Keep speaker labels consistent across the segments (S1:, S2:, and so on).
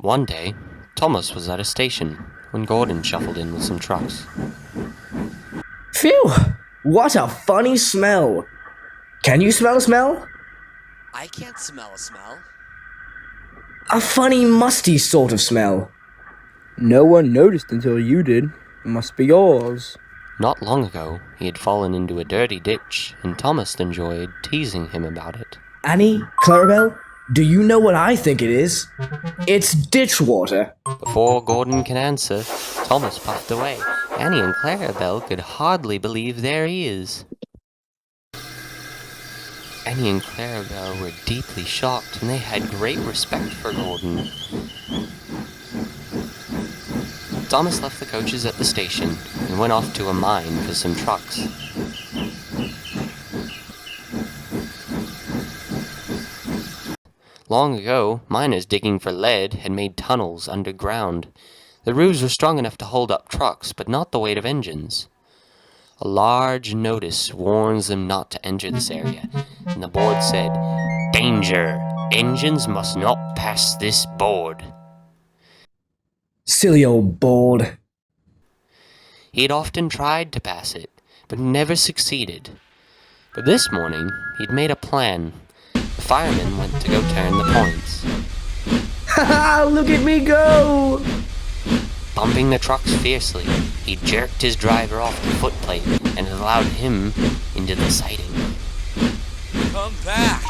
S1: One day, Thomas was at a station when Gordon shuffled in with some trucks.
S2: Phew! What a funny smell! Can you smell a smell?
S3: I can't smell a smell.
S2: A funny, musty sort of smell.
S4: No one noticed until you did. It must be yours.
S1: Not long ago, he had fallen into a dirty ditch, and Thomas enjoyed teasing him about it.
S2: Annie, Clarabelle, do you know what I think it is? It's ditch water.
S1: Before Gordon can answer, Thomas puffed away. Annie and Clarabelle could hardly believe their ears. Annie and Clarabelle were deeply shocked, and they had great respect for Gordon. Thomas left the coaches at the station and went off to a mine for some trucks. Long ago, miners digging for lead had made tunnels underground. The roofs were strong enough to hold up trucks, but not the weight of engines. A large notice warns them not to enter this area, and the board said, "Danger! Engines must not pass this board."
S2: Silly old board.
S1: He had often tried to pass it, but never succeeded. But this morning, he'd made a plan. The fireman went to go turn the points.
S2: Haha, look at me go!
S1: Bumping the trucks fiercely, he jerked his driver off the footplate and allowed him into the siding.
S3: Come back!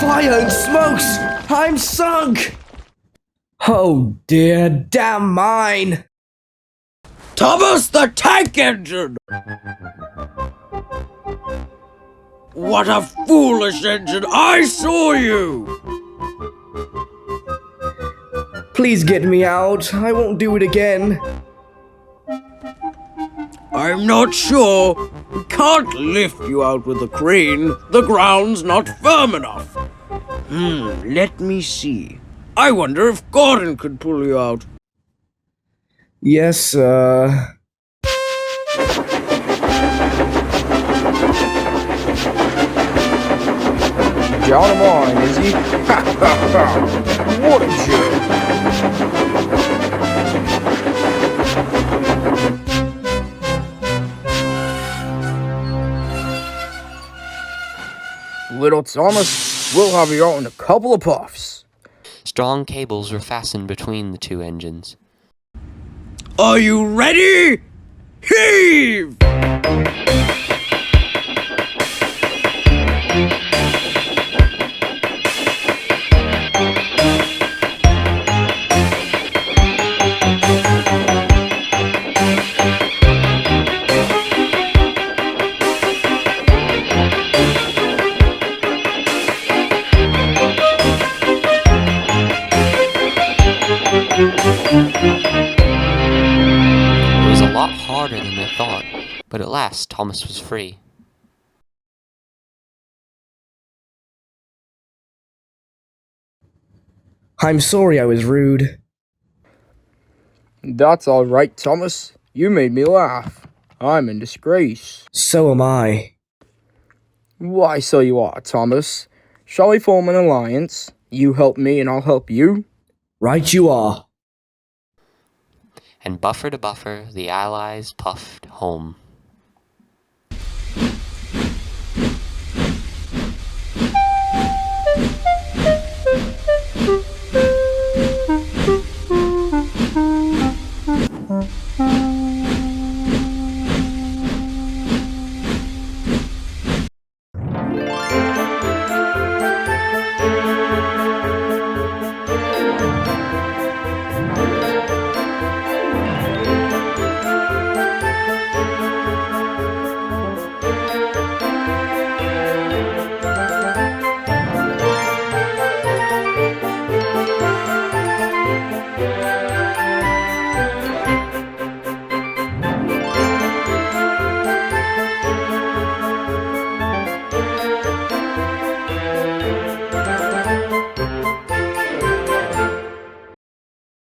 S2: Fire and smokes! I'm sunk! Oh dear, damn mine!
S5: Thomas the Tank Engine! What a foolish engine! I saw you!
S2: Please get me out. I won't do it again.
S5: I'm not sure. We can't lift you out with a crane. The ground's not firm enough. Let me see. I wonder if Gordon could pull you out.
S2: Yes,
S4: John of mine, is he? What a jerk! Little Thomas, we'll have you out in a couple of puffs.
S1: Strong cables were fastened between the two engines.
S5: Are you ready? Heave!
S1: It was a lot harder than they thought, but at last Thomas was free.
S2: I'm sorry I was rude.
S4: That's all right, Thomas. You made me laugh. I'm in disgrace.
S2: So am I.
S4: Why, so you are, Thomas. Shall we form an alliance? You help me and I'll help you?
S2: Right you are.
S1: And buffer to buffer, the Allies puffed home.